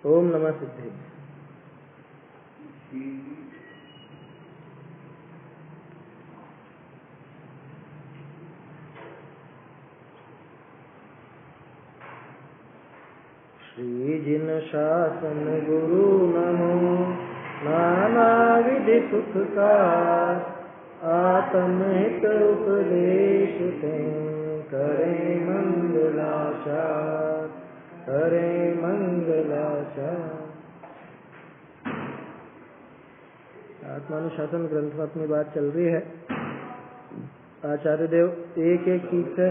ओम नमः सिद्धि। श्री जिन शासन गुरु नमो नाना विधि सुखकार, आत्महित उपदेश करें मंगलाचार, करें मंगलाचार। आत्मानुशासन ग्रंथ में अपनी बात चल रही है। आचार्य देव एक एक चीज से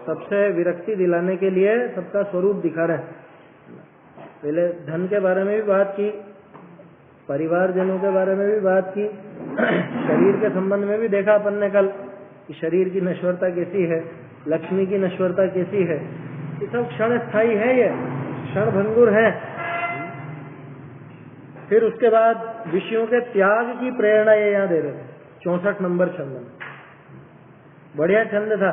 सबसे विरक्ति दिलाने के लिए सबका स्वरूप दिखा रहे हैं। पहले धन के बारे में भी बात की, परिवारजनों के बारे में भी बात की, शरीर के संबंध में भी देखा अपन ने कल कि शरीर की नश्वरता कैसी है, लक्ष्मी की नश्वरता कैसी है। ये सब क्षण स्थायी है, ये क्षण भंगुर है। फिर उसके बाद विषयों के त्याग की प्रेरणा ये यहाँ दे रहे थे 64 नंबर छंद में। बढ़िया छंद था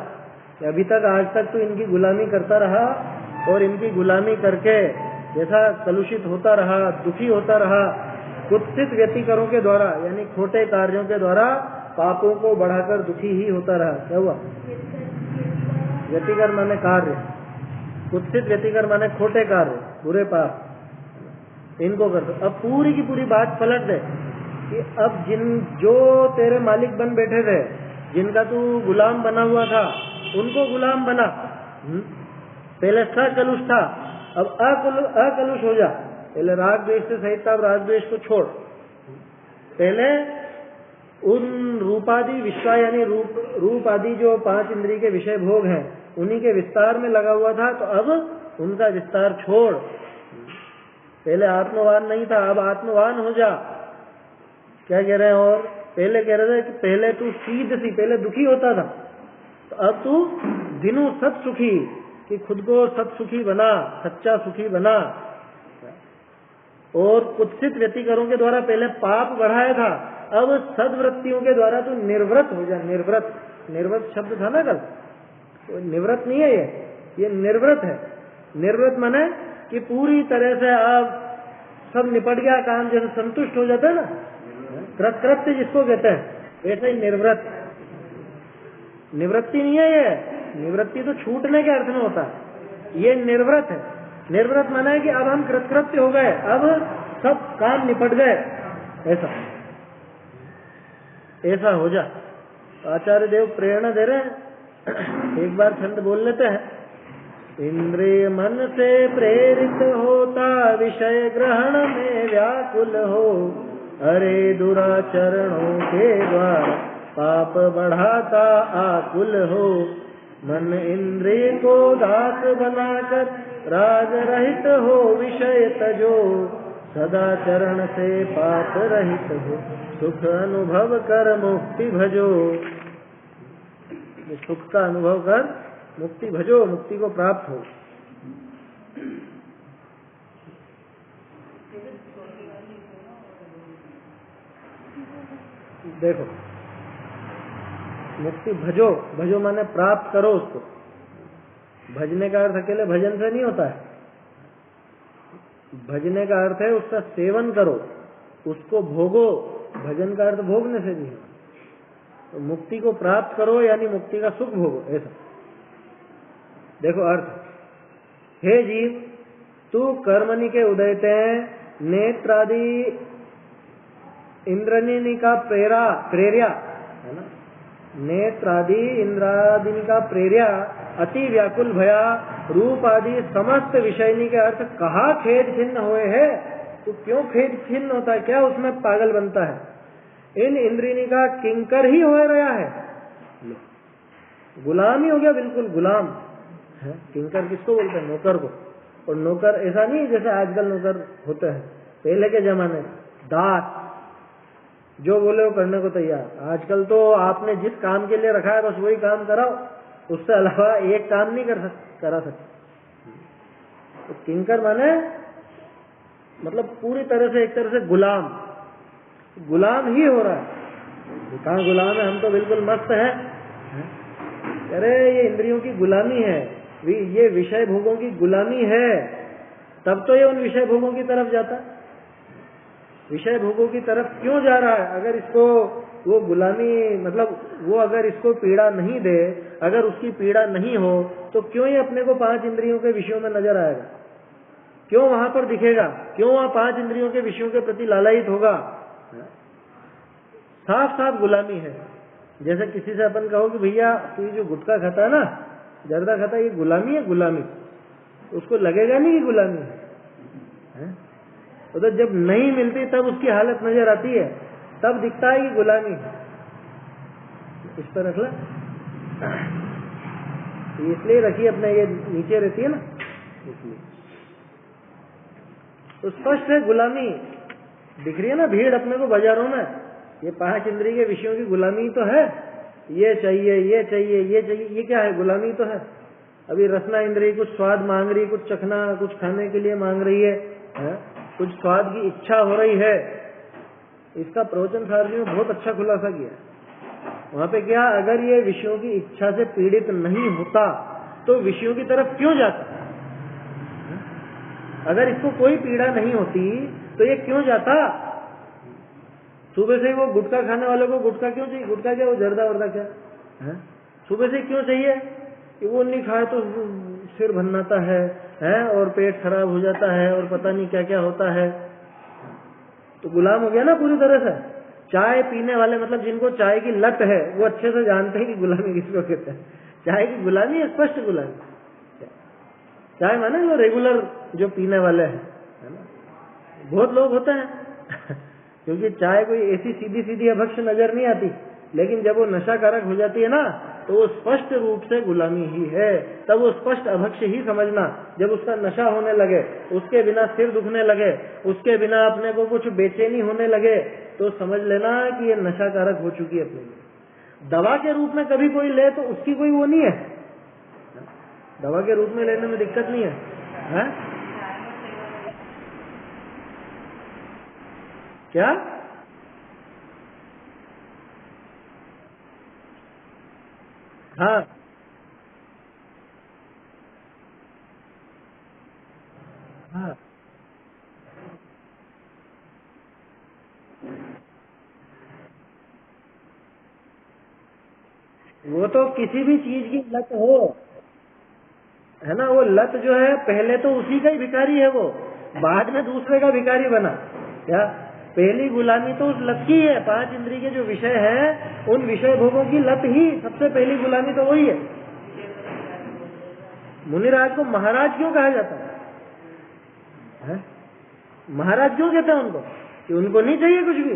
कि अभी तक आज तक तो इनकी गुलामी करता रहा और इनकी गुलामी करके जैसा कलुषित होता रहा, दुखी होता रहा, कुत्सित व्यतिकरों के द्वारा यानी खोटे कार्यों के द्वारा पापों को बढ़ाकर दुखी ही होता रहा। क्या हुआ? व्यतिकर माने कार्य, कुत्सित व्यतिकर माने खोटे कार्य, बुरे पाप, इनको कर दो। अब पूरी की पूरी बात पलट दे कि अब जो तेरे मालिक बन बैठे थे, जिनका तू गुलाम बना हुआ था, उनको गुलाम बना। पहले सकलुष था, अब अकलुष हो जा। पहले राग द्वेष से सहित था, अब राग द्वेष को छोड़। पहले उन रूपादि विश्व यानी रूप आदि जो 5 इंद्रिय के विषय भोग हैं, उन्हीं के विस्तार में लगा हुआ था, तो अब उनका विस्तार छोड़। पहले आत्मवान नहीं था, अब आत्मवान हो जा। क्या कह रहे हैं? और पहले कह रहे थे कि पहले तू सीध सी, पहले दुखी होता था, तो अब तू दिनों सत सुखी, कि खुद को सत सुखी बना, सच्चा सुखी बना। और कुत्सित व्यतिकरों के द्वारा पहले पाप बढ़ाया था, अब सद्वृत्तियों के द्वारा तू निर्वृत हो जा। निर्वृत, निर्वृत शब्द था ना कल, तो निवृत नहीं है ये निर्वृत है। निर्वृत माने कि पूरी तरह से अब सब निपट गया काम, जैसे संतुष्ट हो जाता है ना, कृतकृत्य जिसको कहते हैं, वैसे ही निर्वृत। निवृत्ति नहीं है ये, निवृत्ति तो छूटने के अर्थ में होता है, ये निर्वृत है। निर्वृत माना है कि अब हम कृतकृत्य हो गए, अब सब काम निपट गए, ऐसा हो जा। आचार्य देव प्रेरणा दे रहे हैं। एक बार छंद बोल लेते हैं। इंद्रिय मन से प्रेरित होता, विषय ग्रहण में व्याकुल हो, अरे दुराचरणों के द्वारा पाप बढ़ाता आकुल हो। मन इंद्रिय को दास बनाकर राग रहित हो, विषय तजो, सदाचरण से पाप रहित हो, सुख अनुभव कर मुक्ति भजो। सुख का अनुभव कर मुक्ति भजो, मुक्ति को प्राप्त हो। देखो, मुक्ति भजो, भजो माने प्राप्त करो उसको। भजने का अर्थ अकेले भजन से नहीं होता है, भजने का अर्थ है उसका सेवन करो, उसको भोगो। भजन का अर्थ भोगने से नहीं है। तो मुक्ति को प्राप्त करो यानी मुक्ति का सुख भोगो, ऐसा। देखो अर्थ, हे जीव, तू कर्मणि के उदयते नेत्रादि इंद्रनी का प्रेर्या है ना, नेत्रादि इंद्रादिनी का प्रेर्या अति व्याकुल भया, रूप आदि समस्त विषयनी के अर्थ कहा खेद छिन्न हुए है। तो क्यों खेद छिन्न होता है? क्या उसमें पागल बनता है? इन इंद्रियनी का किंकर ही हो रहा है, गुलाम ही हो गया, बिल्कुल गुलाम है। किंकर किसको बोलते हैं? नौकर को। और नौकर ऐसा नहीं जैसे आजकल नौकर होते हैं, पहले के जमाने दास, जो बोले वो करने को तैयार। आजकल तो आपने जिस काम के लिए रखा है बस वही काम कराओ, उससे अलावा एक काम नहीं करा सकते। तो किंकर माने मतलब पूरी तरह से, एक तरह से गुलाम, गुलाम ही हो रहा है। कहाँ गुलाम है? हम तो बिल्कुल मस्त हैं। अरे ये इंद्रियों की गुलामी है, ये विषय भोगों की गुलामी है, तब तो ये उन विषय भोगों की तरफ जाता। विषय भोगों की तरफ क्यों जा रहा है? अगर इसको वो गुलामी मतलब वो अगर इसको पीड़ा नहीं दे, अगर उसकी पीड़ा नहीं हो, तो क्यों ही अपने को 5 इंद्रियों के विषयों में नजर आएगा? क्यों वहां पर दिखेगा? क्यों वहां 5 इंद्रियों के विषयों के प्रति लालायित होगा? साफ साफ गुलामी है। जैसे किसी से अपन कहो कि भैया तू जो गुटखा खाता है ना, जर्दा खाता है, ये गुलामी है, गुलामी। उसको लगेगा नहीं कि गुलामी है। तो जब नहीं मिलती तब उसकी हालत नजर आती है, तब दिखता है कि गुलामी है। इस पर रख ला, इसलिए रखिए अपने, ये नीचे रहती है ना, इसलिए तो स्पष्ट है गुलामी दिख रही है ना। भीड़ अपने को बाजारों में, ये 5 इंद्रिय के विषयों की गुलामी तो है। ये चाहिए, ये चाहिए, ये चाहिए, ये क्या है? गुलामी तो है। अभी रसना इंद्रिय कुछ स्वाद मांग रही, कुछ चखना, कुछ खाने के लिए मांग रही है, कुछ स्वाद की इच्छा हो रही है। इसका प्रवचन सार जी ने बहुत अच्छा खुलासा किया। वहां पे क्या, अगर ये विषयों की इच्छा से पीड़ित नहीं होता तो विषयों की तरफ क्यों जाता? अगर इसको कोई पीड़ा नहीं होती तो ये क्यों जाता? सुबह से वो गुटखा खाने वालों को गुटखा क्यों चाहिए? गुटखा क्या, वो जर्दा वर्दा क्या है? सुबह से क्यों चाहिए कि वो नहीं खाए तो सिर भन्नाता है और पेट खराब हो जाता है और पता नहीं क्या क्या होता है। तो गुलाम हो गया ना पूरी तरह से। चाय पीने वाले, मतलब जिनको चाय की लत है, वो अच्छे से जानते हैं कि गुलामी किसको कहते हैं। चाय की गुलामी है, स्पष्ट गुलामी। चाय माने जो रेगुलर जो पीने वाले हैं, है ना। बहुत लोग होते हैं क्योंकि चाय कोई ऐसी सीधी सीधी अभक्ष नजर नहीं आती, लेकिन जब वो नशा कारक हो जाती है ना, तो वो स्पष्ट रूप से गुलामी ही है। तब वो स्पष्ट अभक्ष ही समझना। जब उसका नशा होने लगे, उसके बिना सिर दुखने लगे, उसके बिना अपने को कुछ बेचैनी होने लगे, तो समझ लेना कि ये नशा कारक हो चुकी है अपने लिए। दवा के रूप में कभी कोई ले तो उसकी कोई वो नहीं है, दवा के रूप में लेने में दिक्कत नहीं है, क्या? हाँ हाँ, वो तो किसी भी चीज की लत हो, है ना। वो लत जो है, पहले तो उसी का ही भिखारी है वो, बाद में दूसरे का भिखारी बना। क्या? पहली गुलामी तो उस लत की है। 5 इंद्रिय के जो विषय हैं, उन विषय भोगों की लत ही सबसे पहली गुलामी तो वही है। मुनिराज को महाराज क्यों कहा जाता है? महाराज क्यों कहते हैं उनको? कि उनको नहीं चाहिए कुछ भी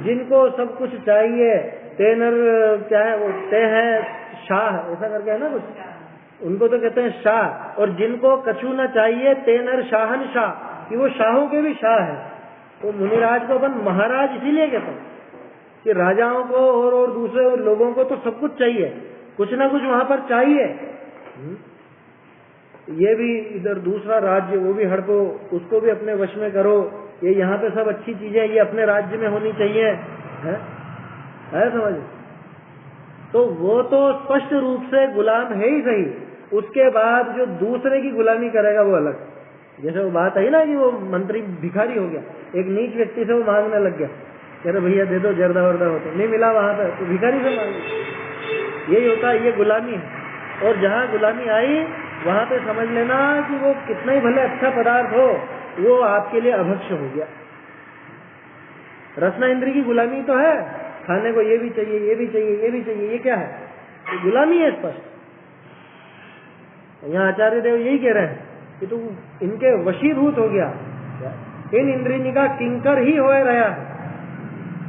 जिनको सब कुछ चाहिए, तेनर क्या है वो, ते है शाह, ऐसा करके है ना कुछ, उनको तो कहते हैं शाह। और जिनको कछु न चाहिए, तेनर शाहन शाह, कि वो शाहों के भी शाह है। तो मुनिराज को अपन महाराज इसीलिए कहते हैं कि राजाओं को और दूसरे लोगों को तो सब कुछ चाहिए, कुछ ना कुछ वहां पर चाहिए। ये भी इधर दूसरा राज्य, वो भी हड़पो, उसको भी अपने वश में करो। ये यहाँ पे सब अच्छी चीजें ये अपने राज्य में होनी चाहिए, है समझ? तो वो तो स्पष्ट रूप से गुलाम है ही सही। उसके बाद जो दूसरे की गुलामी करेगा वो अलग। जैसे वो बात आई ना कि वो मंत्री भिखारी हो गया, एक नीच व्यक्ति से वो मांगने लग गया, कह रहे भैया दे दो, जर्दा वर्दा हो तो नहीं मिला वहां पर, तो भिखारी से मांगे। यही होता है, ये गुलामी है। और जहाँ गुलामी आई वहां पे समझ लेना कि वो कितना ही भले अच्छा पदार्थ हो, वो आपके लिए अभक्ष हो गया। रसना इंद्री की गुलामी तो है, खाने को ये भी चाहिए, ये भी चाहिए, ये भी चाहिए, ये क्या है? ये गुलामी है स्पष्ट। यहाँ आचार्य देव यही कह रहे हैं कि तू इनके वशीभूत हो गया, इन इंद्रियों का किंकर ही हो रहा है,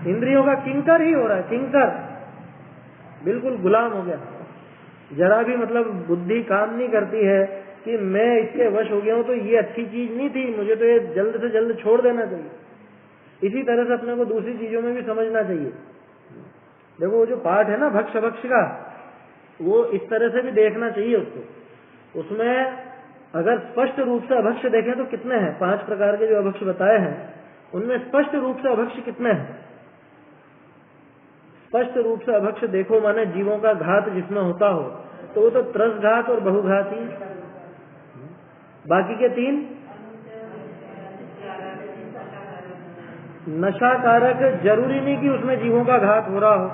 इंद्रियों का किंकर ही हो रहा है, किंकर, बिल्कुल गुलाम हो गया। जरा भी मतलब बुद्धि काम नहीं करती है कि मैं इसके वश हो गया हूं तो ये अच्छी चीज नहीं थी, मुझे तो ये जल्द से जल्द छोड़ देना चाहिए। इसी तरह से अपने को दूसरी चीजों में भी समझना चाहिए। देखो वो जो पाठ है ना भक्ष भक्ष का, वो इस तरह से भी देखना चाहिए उसको। उसमें अगर स्पष्ट रूप से अभक्ष देखें तो कितने हैं? 5 प्रकार के जो अभक्ष बताए हैं, उनमें स्पष्ट रूप से अभक्ष कितने हैं? स्पष्ट रूप से अभक्ष देखो माने जीवों का घात जिसमें होता हो, तो वो तो त्रसघात और बहुघात ही। बाकी के 3 नशाकारक जरूरी नहीं कि उसमें जीवों का घात हो रहा हो,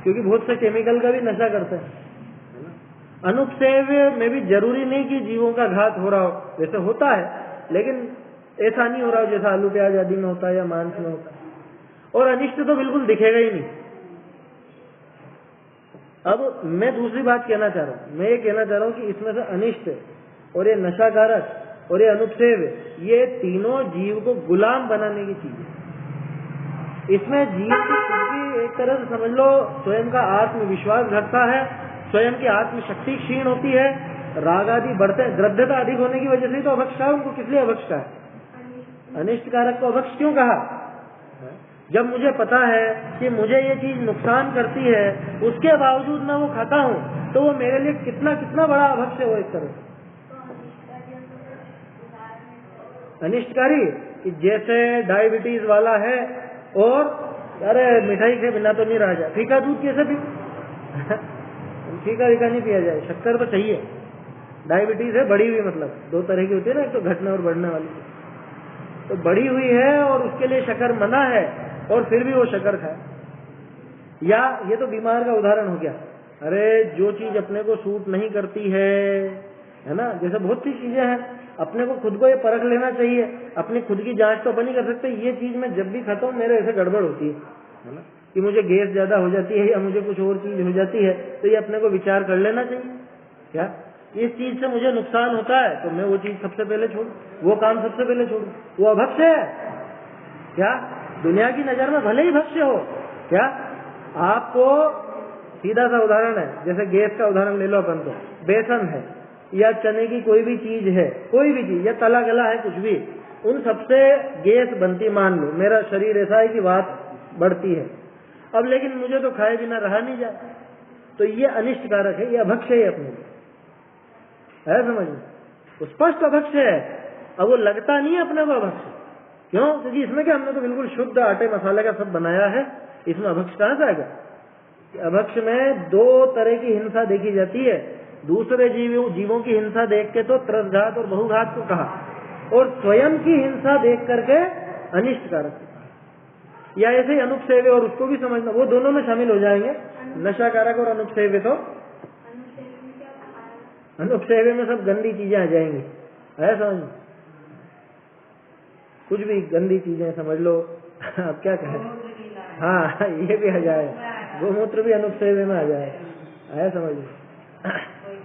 क्योंकि बहुत से केमिकल का भी नशा करते हैं। अनुपसेव्य में भी जरूरी नहीं कि जीवों का घात हो रहा हो, वैसे होता है लेकिन ऐसा नहीं हो रहा जैसा आलू प्याज आदि में होता है या मांस में होता है। और अनिष्ट तो बिल्कुल दिखेगा ही नहीं। अब मैं दूसरी बात कहना चाह रहा हूं, मैं ये कहना चाह रहा हूं कि इसमें से अनिष्ट और ये नशाकारक और ये अनुपसेव्य, ये तीनों जीव को गुलाम बनाने की चीज है। इसमें जीव की खुद की एक तरह से समझ लो स्वयं का आत्मविश्वास घटता है, स्वयं की आत्मशक्ति क्षीण होती है, राग आदि बढ़ते, द्रव्यता अधिक होने की वजह से तो अभक्ष कहा। उनको किस लिए अभक्ष कहा? अनिष्ट कारक को अभक्ष क्यों कहा? जब मुझे पता है कि मुझे ये चीज नुकसान करती है, उसके बावजूद मैं वो खाता हूँ, तो वो मेरे लिए कितना कितना बड़ा अभक्ष है वो एक तरह से। अनिष्टकारी कि जैसे डायबिटीज वाला है और अरे मिठाई के बिना तो नहीं रहा जाए, फीका दूध कैसे पी फीका वीका नहीं पिया जाए, शक्कर तो चाहिए। डायबिटीज है बढ़ी हुई, मतलब 2 तरह की होती है ना, एक तो घटने और बढ़ने वाली। तो बढ़ी हुई है और उसके लिए शक्कर मना है और फिर भी वो शक्कर खाए। या ये तो बीमार का उदाहरण हो गया। अरे जो चीज अपने को सूट नहीं करती है ना, जैसे बहुत सी चीजें हैं, अपने को खुद को ये परख लेना चाहिए। अपनी खुद की जांच तो अपन ही कर सकते। ये चीज मैं जब भी खाता हूँ मेरे ऐसे गड़बड़ होती है ना, कि मुझे गैस ज्यादा हो जाती है या मुझे कुछ और चीज हो जाती है, तो ये अपने को विचार कर लेना चाहिए। क्या इस चीज से मुझे नुकसान होता है तो मैं वो चीज सबसे पहले छोड़ू, वो काम सबसे पहले छोड़ू। वो अभक्ष है क्या? दुनिया की नजर में भले ही भक्ष्य हो, क्या आपको सीधा सा उदाहरण है, जैसे गैस का उदाहरण ले लो अपन को, बेसन है या चने की कोई भी चीज है, कोई भी चीज, या तला गला है कुछ भी, उन सबसे गैस बनती मान लो। मेरा शरीर ऐसा है कि बात बढ़ती है, अब लेकिन मुझे तो खाए बिना रहा नहीं जाता, तो ये अनिष्ट कारक है, ये अभक्ष है अपने लिए, है समझ में? स्पष्ट अभक्ष है। अब वो लगता नहीं है अपने को अभक्ष, क्यों? क्योंकि इसमें क्या, हमने तो बिल्कुल शुद्ध आटे मसाले का सब बनाया है, इसमें अभक्ष कहां से आएगा? अभक्ष में 2 तरह की हिंसा देखी जाती है। दूसरे जीवों की हिंसा देख के तो त्रसघात और बहुघात को कहा, और स्वयं की हिंसा देख करके अनिष्ट कारक को कहा। या ऐसे ही अनुपसेव्य, और उसको भी समझना, वो दोनों में शामिल हो जाएंगे, नशा कारक और अनुपसेव्य। तो अनुपसेव्य में सब गंदी चीजें आ जाएंगी, है समझ? कुछ भी गंदी चीजें समझ लो। अब क्या कहें, हाँ ये भी आ जाए, गोमूत्र भी अनुपसेव्य में आ जाए, है समझ?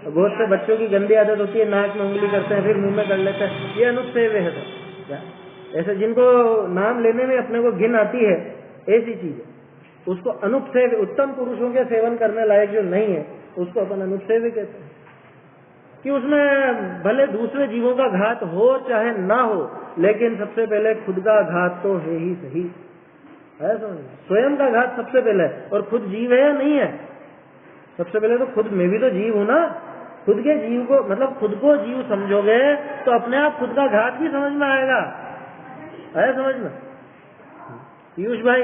बहुत से बच्चों की गंदी आदत होती है, नाक में उंगली करते हैं फिर मुंह में कर लेते हैं, ये अनुपसेव्य है। तो ऐसे जिनको नाम लेने में अपने को घिन आती है, ऐसी चीज है, उसको अनुपसेव्य, उत्तम पुरुषों के सेवन करने लायक जो नहीं है उसको अपन अनुपसेव्य कहते हैं। कि उसमें भले दूसरे जीवों का घात हो चाहे ना हो, लेकिन सबसे पहले खुद का घात तो है ही सही, है समझ? स्वयं का घात सबसे पहले, और खुद जीव है या नहीं है? सबसे पहले तो खुद में भी तो जीव हूं ना। खुद के जीव को, मतलब खुद को जीव समझोगे तो अपने आप खुद का घात भी समझ में आएगा, है समझ में? पीयूष भाई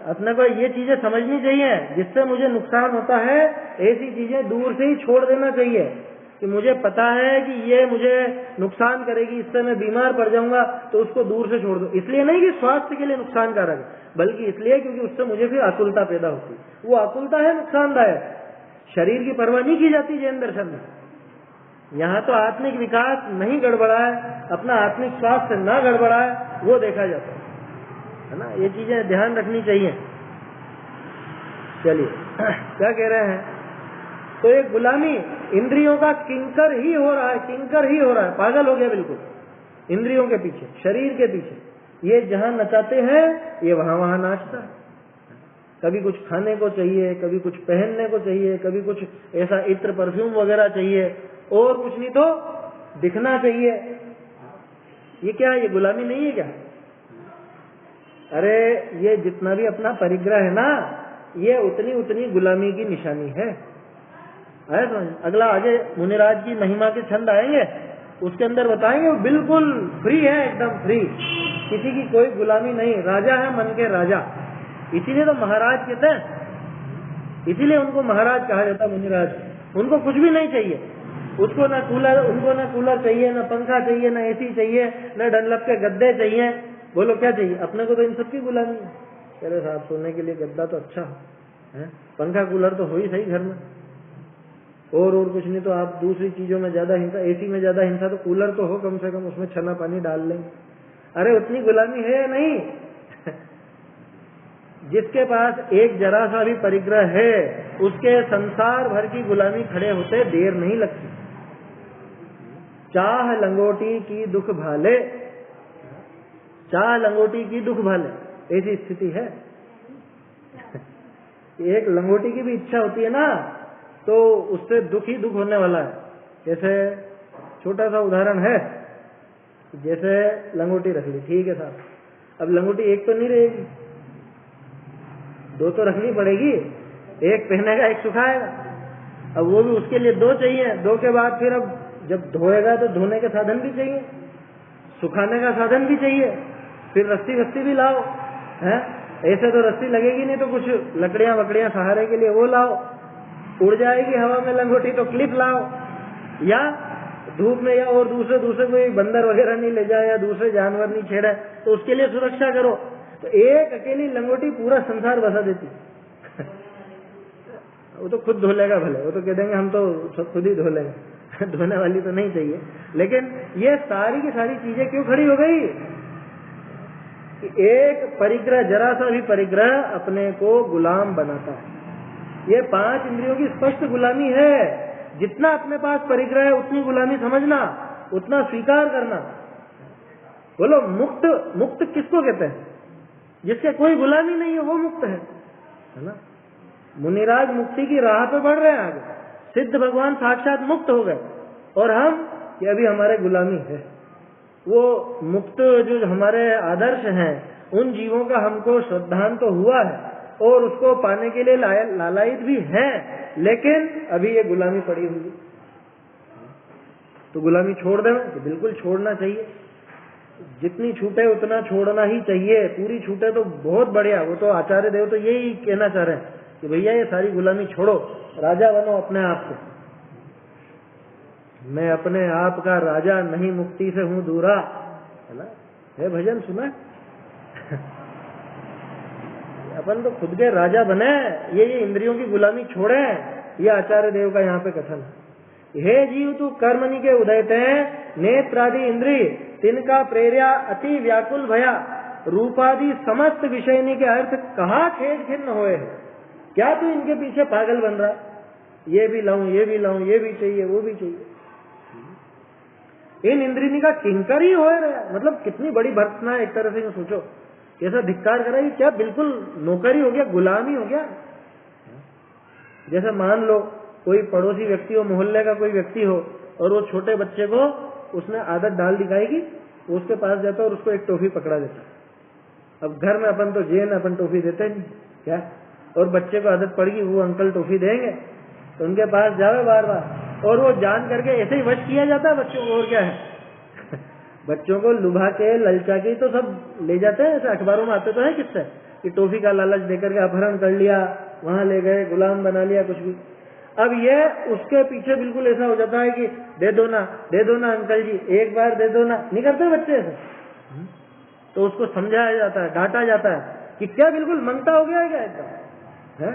अपने को ये चीजें समझनी चाहिए, जिससे मुझे नुकसान होता है ऐसी चीजें दूर से ही छोड़ देना चाहिए। कि मुझे पता है कि ये मुझे नुकसान करेगी, इससे मैं बीमार पड़ जाऊंगा, तो उसको दूर से छोड़ दो। इसलिए नहीं कि स्वास्थ्य के लिए नुकसानकारक है, बल्कि इसलिए क्योंकि उससे मुझे फिर आकुलता पैदा होती है। वो आकुलता है नुकसानदायक। शरीर की परवाह नहीं की जाती जैन दर्शन में। यहाँ तो आत्मिक विकास नहीं गड़बड़ा है, अपना आत्मिक स्वास्थ्य ना गड़बड़ा है, वो देखा जाता है ना। ये चीजें ध्यान रखनी चाहिए। चलिए क्या कह रहे हैं? तो एक गुलामी इंद्रियों का किंकर ही हो रहा है, किंकर ही हो रहा है, पागल हो गया बिल्कुल इंद्रियों के पीछे, शरीर के पीछे। ये जहां नचाते हैं ये वहां वहां नाचता है। कभी कुछ खाने को चाहिए, कभी कुछ पहनने को चाहिए, कभी कुछ ऐसा इत्र परफ्यूम वगैरह चाहिए, और कुछ नहीं तो दिखना चाहिए। ये क्या है? ये गुलामी नहीं है क्या? अरे ये जितना भी अपना परिग्रह है ना, ये उतनी उतनी गुलामी की निशानी है। अगला आगे मुनिराज की महिमा के छंद आएंगे, उसके अंदर बताएंगे वो बिल्कुल फ्री है, एकदम फ्री, किसी की कोई गुलामी नहीं, राजा है मन के राजा। इसीलिए तो महाराज कहते हैं, इसीलिए उनको महाराज कहा जाता है, मुनिराज। उनको कुछ भी नहीं चाहिए, उसको ना कूलर, उनको ना कूलर चाहिए, ना पंखा चाहिए, ना एसी चाहिए, ना डनलप के गद्दे चाहिए। बोलो क्या चाहिए? अपने को तो इन सब की गुलामी है। अरे साहब सोने के लिए गद्दा तो अच्छा है, पंखा कूलर तो हो ही सही घर में, और कुछ नहीं तो आप दूसरी चीजों में ज्यादा हिंसा, एसी में ज्यादा हिंसा तो कूलर तो हो कम से कम, उसमें छन्ना पानी डाल लेंगे। अरे उतनी गुलामी है या नहीं? जिसके पास एक जरा सा भी परिग्रह है उसके संसार भर की गुलामी खड़े होते देर नहीं लगती। चाह लंगोटी की दुख भाले, चाह लंगोटी की दुख भाले, ऐसी स्थिति है। एक लंगोटी की भी इच्छा होती है ना तो उससे दुख ही दुख होने वाला है। जैसे छोटा सा उदाहरण है, जैसे लंगोटी रख ली, ठीक है साहब, अब लंगोटी एक तो नहीं रहेगी, दो तो रखनी पड़ेगी, एक पहनेगा एक सुखाएगा। अब वो भी उसके लिए दो चाहिए, दो के बाद फिर अब जब धोएगा तो धोने के साधन भी चाहिए, सुखाने का साधन भी चाहिए, फिर रस्सी वस्सी भी लाओ, है? ऐसे तो रस्सी लगेगी नहीं, तो कुछ लकड़ियां वकड़ियां सहारे के लिए वो लाओ, उड़ जाएगी हवा में लंगोटी तो क्लिप लाओ, या धूप में या और दूसरे कोई बंदर वगैरह नहीं ले जाए या दूसरे जानवर नहीं छेड़े तो उसके लिए सुरक्षा करो। तो एक अकेली लंगोटी पूरा संसार बसा देती। वो तो खुद धो लेगा भले, वो तो कह देंगे हम तो खुद ही धो लेंगे, धोने वाली तो नहीं चाहिए। लेकिन ये सारी की सारी चीजें क्यों खड़ी हो गई कि एक परिग्रह, जरा सा भी परिग्रह अपने को गुलाम बनाता है। ये पांच इंद्रियों की स्पष्ट गुलामी है। जितना अपने पास परिग्रह है उतनी गुलामी समझना, उतना स्वीकार करना। बोलो मुक्त, मुक्त किसको कहते हैं? जिसके कोई गुलामी नहीं है वो मुक्त है ना। मुनिराज मुक्ति की राह पे बढ़ रहे हैं आगे, सिद्ध भगवान साक्षात मुक्त हो गए, और हम ये अभी हमारे गुलामी है। वो मुक्त जो हमारे आदर्श हैं उन जीवों का हमको श्रद्धांत तो हुआ है और उसको पाने के लिए लालायित भी है, लेकिन अभी ये गुलामी पड़ी हुई है। तो गुलामी छोड़ देना तो बिल्कुल छोड़ना चाहिए, जितनी छूटे उतना छोड़ना ही चाहिए। पूरी छूटे तो बहुत बढ़िया। वो तो आचार्य देव तो यही कहना चाह रहे हैं कि भैया ये सारी गुलामी छोड़ो, राजा बनो अपने आप को। मैं अपने आप का राजा नहीं, मुक्ति से हूं दूरा, है ना? है भजन सुना? अपन तो खुद के राजा बने, ये इंद्रियों की गुलामी छोड़े। ये आचार्य देव का यहाँ पे कथन है। हे जीव तू कर्मणि के उदयते नेत्रादि इंद्रिय तिनका प्रेर्या अति व्याकुल भया, रूपादि समस्त विषयनी के अर्थ कहा खेद खिन्न होए। क्या तू इनके पीछे पागल बन रहा? ये भी लाऊं, ये भी लाऊं, ये भी चाहिए, वो भी चाहिए। इन इंद्रियों का किंकर ही हो रहा, मतलब कितनी बड़ी भर्त्सना है एक तरह से। सोचो कैसा धिक्कार करा, ये क्या बिल्कुल नौकरी हो गया, गुलामी हो गया। जैसे मान लो कोई पड़ोसी व्यक्ति हो, मोहल्ले का कोई व्यक्ति हो, और वो छोटे बच्चे को उसने आदत डाल दिखाएगी, उसके पास जाता और उसको एक टॉफी पकड़ा देता। अब घर में अपन तो जेन अपन टॉफी देते नहीं क्या, और बच्चे को आदत पड़ेगी वो अंकल टॉफी देंगे तो उनके पास जावे बार बार, और वो जान करके ऐसे ही वश किया जाता है बच्चों को। और क्या है, बच्चों को लुभा के ललचा के तो सब ले जाते हैं। ऐसे अखबारों में आते तो है किससे कि टॉफी का लालच देकर के अपहरण कर लिया, वहां ले गए, गुलाम बना लिया, कुछ भी। अब ये उसके पीछे बिल्कुल ऐसा हो जाता है कि दे दो ना अंकल जी, एक बार दे दो ना। नहीं करते बच्चे ऐसे, तो उसको समझाया जाता है, डांटा जाता है कि क्या बिल्कुल मंगता हो गया है क्या एकदम, है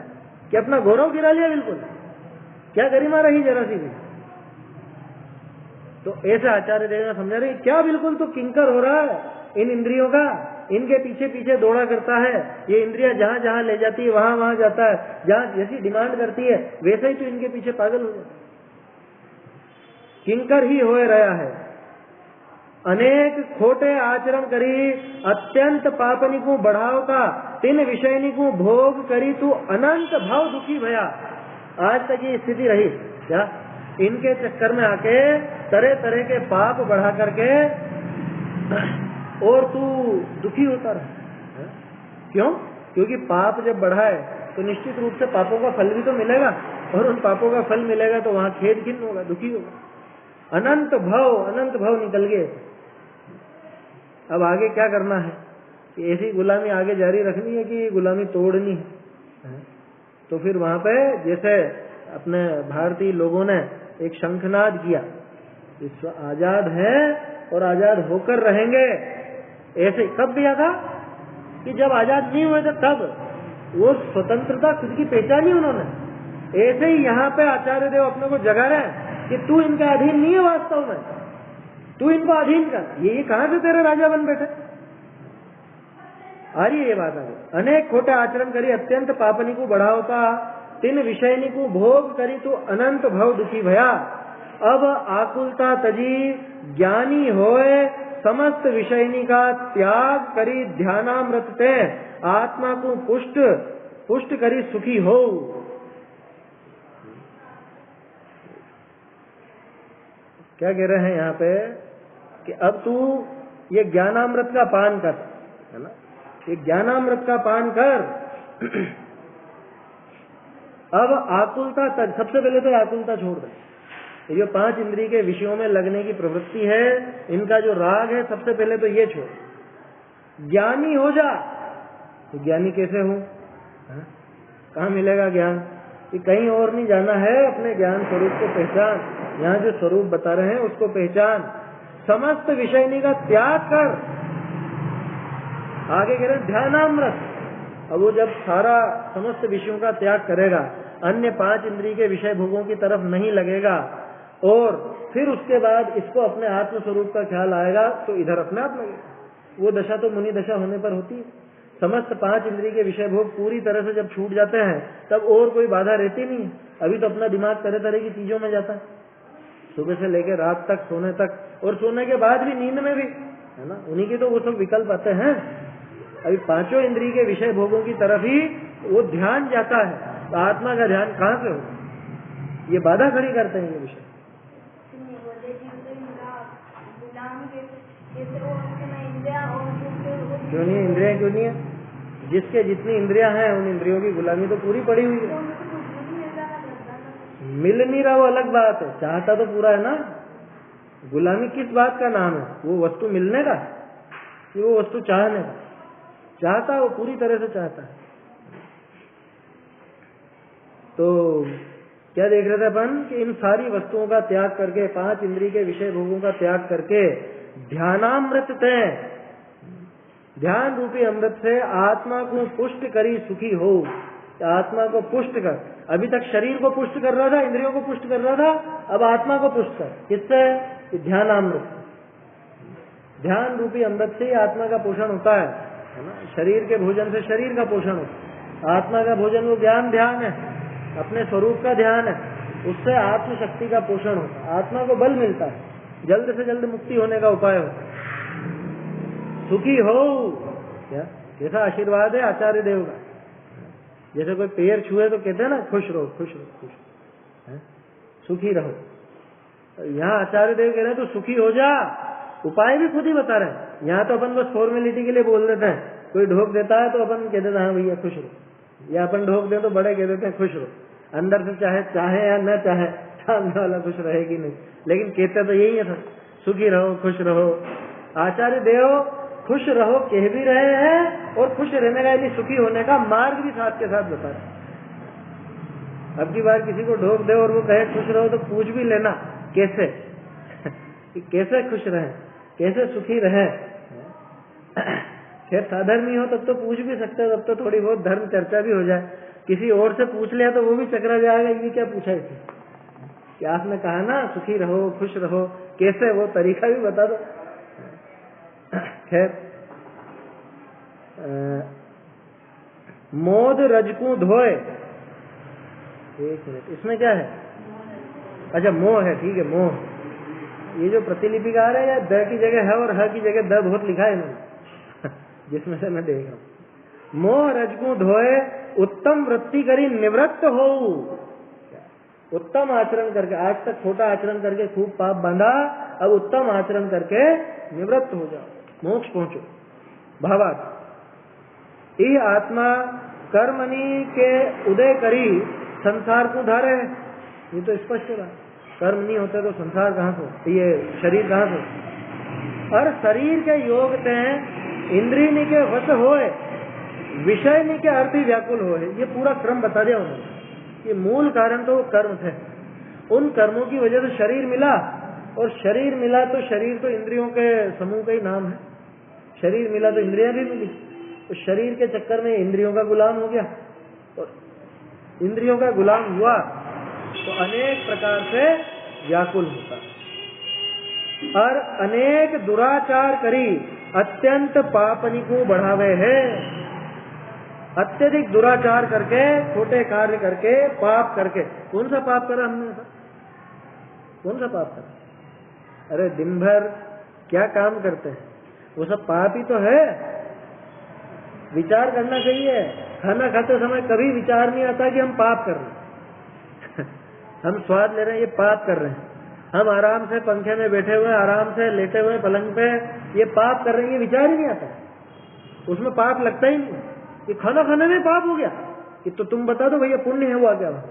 कि अपना गौरव गिरा लिया बिल्कुल, क्या गरिमा रही जरा सी भी। तो ऐसे आचार्य देव समझा रहे क्या बिल्कुल तो किंकर हो रहा है इन इंद्रियों का, इनके पीछे पीछे दौड़ा करता है। ये इंद्रियां जहां जहां ले जाती है वहां वहां जाता है, जहां जैसी डिमांड करती है वैसे ही तो इनके पीछे पागल हो जाता है। किंकर ही हो रहा है। अनेक खोटे आचरण करी अत्यंत पापनी को बढ़ाव का, तीन विषयनी को भोग करी तू अनंत भाव दुखी भया। आज तक ये स्थिति रही क्या? इनके चक्कर में आके तरह तरह के पाप बढ़ा करके और तू दुखी होता रहा। क्यों? क्योंकि पाप जब बढ़ाए तो निश्चित रूप से पापों का फल भी तो मिलेगा, और उन पापों का फल मिलेगा तो वहां खेद खिन्न होगा, दुखी होगा। अनंत भाव निकल गए। अब आगे क्या करना है कि ऐसी गुलामी आगे जारी रखनी है कि गुलामी तोड़नी है। तो फिर वहां पे जैसे अपने भारतीय लोगों ने एक शंखनाद किया, विश्व आजाद है और आजाद होकर रहेंगे। ऐसे कब दिया था कि जब आजाद नहीं हुए थे तब, वो स्वतंत्रता खुद की पहचानी उन्होंने। ऐसे ही यहाँ पे आचार्य देव अपने को जगा रहे हैं कि तू इनका अधीन नहीं है, वास्तव में तू इनको अधीन कर। ये कहां से तेरे राजा बन बैठे? आ रही है ये बात आगे। अनेक खोटे आचरण करी अत्यंत पापनी को बढ़ावता, तीन विषयनी को भोग करी तो अनंत भव दुखी भया। अब आकुलता तजी ज्ञानी होए, समस्त विषयनी का त्याग करी ध्यानामृत ते, आत्मा को पुष्ट पुष्ट करी सुखी हो। क्या कह रहे हैं यहाँ पे कि अब तू ये ज्ञानामृत का पान कर, है ना, ये ज्ञानामृत का पान कर। अब आकुलता, सबसे पहले तो आकुलता छोड़ दे। ये 5 इंद्रिय के विषयों में लगने की प्रवृत्ति है, इनका जो राग है, सबसे पहले तो ये छोड़। ज्ञानी हो जा। तो ज्ञानी कैसे हूं? कहाँ मिलेगा ज्ञान? कि कहीं और नहीं जाना है, अपने ज्ञान स्वरूप को पहचान। यहाँ जो स्वरूप बता रहे हैं उसको पहचान। समस्त विषयनी का त्याग कर। आगे कह रहे ध्यानामृत। अब वो जब सारा समस्त विषयों का त्याग करेगा, अन्य 5 इंद्रिय के विषय भोगों की तरफ नहीं लगेगा, और फिर उसके बाद इसको अपने आत्म स्वरूप का ख्याल आएगा, तो इधर अपने आप लगेगा। वो दशा तो मुनि दशा होने पर होती है। समस्त 5 इंद्रिय के विषय भोग पूरी तरह से जब छूट जाते हैं, तब और कोई बाधा रहती नहीं है। अभी तो अपना दिमाग तरह तरह की चीजों में जाता है, सुबह से लेकर रात तक, सोने तक, और सोने के बाद भी, नींद में भी, है ना, उन्हीं के तो वो सब विकल्प आते हैं। अभी 5 इंद्रिय के विषय भोगों की तरफ ही वो ध्यान जाता है, तो आत्मा का ध्यान कहाँ से होगा? ये बाधा खड़ी करते हैं ये विषय। क्यों नहीं? इंद्रियां क्यों नहीं है? जिसके जितनी इंद्रियां हैं उन इंद्रियों की गुलामी तो पूरी पड़ी हुई है। मिल नहीं रहा वो अलग बात है, चाहता तो पूरा है ना। गुलामी किस बात का नाम है? वो वस्तु मिलने का कि वो वस्तु चाहने का? चाहता, वो पूरी तरह से चाहता है। तो क्या देख रहे थे अपन कि इन सारी वस्तुओं का त्याग करके, 5 इंद्रिय के विषय भोगों का त्याग करके, ध्यानामृत तय, ध्यान रूपी अमृत से आत्मा को पुष्ट करी सुखी हो। आत्मा को पुष्ट कर। अभी तक शरीर को पुष्ट कर रहा था, इंद्रियों को पुष्ट कर रहा था, अब आत्मा को पुष्ट कर। किससे? ध्यानामृत। ध्यान रूपी अमृत से ही आत्मा का पोषण होता है ना। शरीर के भोजन से शरीर का पोषण होता है, आत्मा का भोजन वो ज्ञान ध्यान है, अपने स्वरूप का ध्यान है, उससे आत्म शक्ति का पोषण होता है। आत्मा को बल मिलता है, जल्द से जल्द मुक्ति होने का उपाय होता है। सुखी हो, क्या कैसा आशीर्वाद है आचार्य देव का। जैसे कोई पैर छुए तो कहते हैं ना, खुश रहो खुश रहो खुश रहो, सुखी रहो। यहाँ आचार्य देव कह रहे हैं तो सुखी हो जा। उपाय भी खुद ही बता रहे हैं। यहाँ तो अपन बस फॉर्मेलिटी के लिए बोल देते हैं। कोई ढोक देता है तो अपन कह देते हैं हाँ भैया खुश रहो, या अपन ढोक दे तो बड़े कह देते हैं खुश रहो। अंदर से चाहे या न चाहे, सामने वाला खुश रहेगी नहीं, लेकिन कहते तो यही है, सुखी रहो खुश रहो। आचार्य देव खुश रहो कह भी रहे हैं, और खुश रहने का यानी सुखी होने का मार्ग भी साथ के साथ बता रहे हैं। अब की बार किसी को ढोक दे और वो कहे खुश रहो तो पूछ भी लेना कैसे कि कैसे खुश रहे, कैसे सुखी रहे। खैर साधर्मी हो तब तो पूछ भी सकते, तब तो थोड़ी बहुत धर्म चर्चा भी हो जाए। किसी और से पूछ लिया तो वो भी चकरा जाएगा, ये क्या पूछा इसे, कि आपने कहा ना सुखी रहो खुश रहो, कैसे, वो तरीका भी बता दो। खैर मोद रजकू धोए, एक मिनट, इसमें क्या है? अच्छा मोह है, ठीक है मोह। ये जो प्रतिलिपिकार है या द की जगह है और ह की जगह द बहुत लिखा है इन्होंने जिसमें से मैं देख रहा हूँ। मोह रजकू धोए, उत्तम वृत्ति करी निवृत्त हो। उत्तम आचरण करके, आज तक छोटा आचरण करके खूब पाप बांधा, अब उत्तम आचरण करके निवृत्त हो जाओ, मोक्ष पहुंचो। भावार्थ, ये आत्मा कर्मणि के उदय करी संसार को धारे। ये तो स्पष्ट है, कर्म नहीं होते तो संसार कहाँ से, ये शरीर कहाँ से। और शरीर के योग ते इंद्रिय के वश होए, विषय के अर्थ व्याकुल होए। ये पूरा क्रम बता दिया उन्होंने। कि मूल कारण तो कर्म थे, उन कर्मों की वजह से शरीर मिला, और शरीर मिला तो शरीर तो इंद्रियों के समूह का ही नाम है। शरीर मिला तो इंद्रियां भी मिली, तो शरीर के चक्कर में इंद्रियों का गुलाम हो गया, और इंद्रियों का गुलाम हुआ तो अनेक प्रकार से व्याकुल होता और अनेक दुराचार करी अत्यंत पापनी को बढ़ावे है। अत्यधिक दुराचार करके, छोटे कार्य करके, पाप करके। कौन सा पाप करा हमने? कौन सा पाप करा? अरे दिन भर क्या काम करते हैं, वो सब पाप ही तो है। विचार करना चाहिए। खाना खाते समय कभी विचार नहीं आता कि हम पाप कर रहे हैं। हम स्वाद ले रहे हैं, ये पाप कर रहे हैं। हम आराम से पंखे में बैठे हुए, आराम से लेटे हुए पलंग पे, ये पाप कर रहे हैं, ये विचार ही नहीं आता। उसमें पाप लगता ही नहीं। ये खाना खाने में पाप हो गया, ये तो तुम बता दो भैया, पुण्य हुआ क्या वहां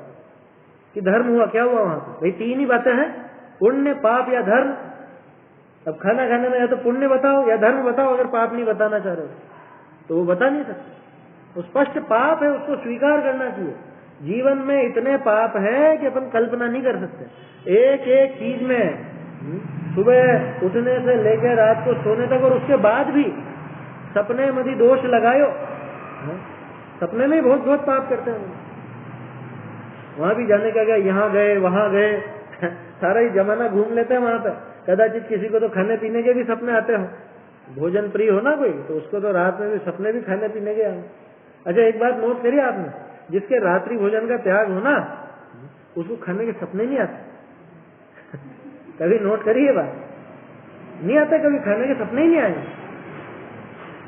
कि धर्म हुआ, क्या हुआ वहां पे? भाई तीन ही बातें हैं, पुण्य, पाप या धर्म। अब खाना खाने में या तो पुण्य बताओ या धर्म बताओ। अगर पाप नहीं बताना चाह रहे हो तो वो बता नहीं सकते। वो स्पष्ट पाप है, उसको स्वीकार करना चाहिए। जीवन में इतने पाप हैं कि अपन कल्पना नहीं कर सकते। एक एक चीज में, सुबह उठने से लेकर रात को सोने तक, और उसके बाद भी सपने में भी दोष लगायो। सपने में बहुत बहुत पाप करते हैं। वहां भी जाने का क्या, यहाँ गए वहां गए, सारा ही जमाना घूम लेते हैं वहां पे। कदाचित किसी को तो खाने पीने के भी सपने आते हो। भोजन प्रिय हो ना कोई, तो उसको तो रात में भी सपने भी खाने पीने के आए। अच्छा एक बात नोट करिए आपने, जिसके रात्रि भोजन का त्याग हो ना, उसको खाने के सपने नहीं आते। कभी नोट करिए बात, नहीं आते कभी, खाने के सपने ही नहीं आए।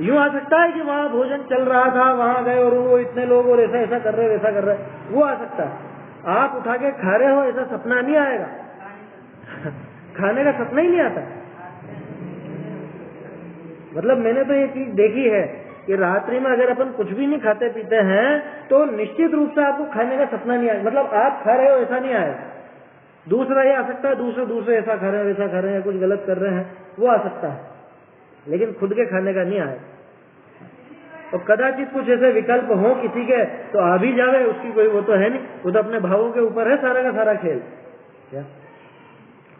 यूं आ सकता है कि वहां भोजन चल रहा था, वहां गए और वो इतने लोग और ऐसा ऐसा कर रहे, वैसा कर रहे, वो आ सकता है। आप उठा के खा रहे हो, ऐसा सपना नहीं आएगा। खाने का सपना ही नहीं आता। मतलब मैंने तो ये चीज देखी है कि रात्रि में अगर अपन कुछ भी नहीं खाते पीते हैं तो निश्चित रूप से आपको खाने का सपना नहीं आएगा। मतलब आप खा रहे हो ऐसा नहीं आएगा। दूसरा ये आ सकता है, दूसरे ऐसा खा रहे हैं, वैसा खा रहे हैं, कुछ गलत कर रहे हैं, वो आ सकता है, लेकिन खुद के खाने का नहीं आएगा। और कदाचित कुछ ऐसे विकल्प हो किसी के तो आ भी जावे, उसकी कोई वो तो है नहीं, वो तो अपने भावों के ऊपर है सारा का सारा खेल। क्या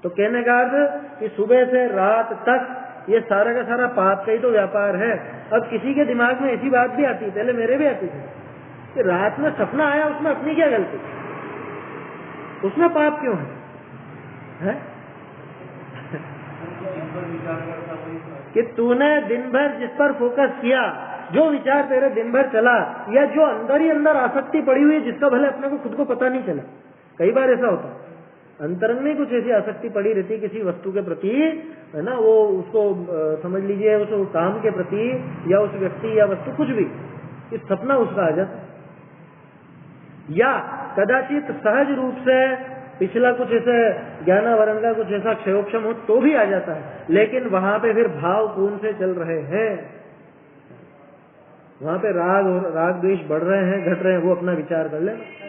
तो कहने का अर्थ कि सुबह से रात तक ये सारा का सारा पाप का ही तो व्यापार है। अब किसी के दिमाग में ऐसी बात भी आती है, पहले मेरे भी आती थी, कि रात में सपना आया, उसमें अपनी क्या गलती, उसमें पाप क्यों है? कि तूने दिन भर जिस पर फोकस किया, जो विचार तेरे दिन भर चला, या जो अंदर ही अंदर आसक्ति पड़ी हुई है जिसका भले अपने को खुद को पता नहीं चला। कई बार ऐसा होता है, अंतरंग में कुछ ऐसी आसक्ति पड़ी रहती है किसी वस्तु के प्रति, है ना, वो उसको समझ लीजिए उस काम के प्रति या उस व्यक्ति या वस्तु कुछ भी, इस सपना उसका आ जाता। या कदाचित सहज रूप से पिछला कुछ ऐसे ज्ञानावरण का कुछ ऐसा क्षयोक्षम हो तो भी आ जाता है, लेकिन वहां पे फिर भाव कौन से चल रहे हैं, वहां पे राग और राग द्वेष बढ़ रहे हैं, घट रहे हैं, वो अपना विचार कर लेना।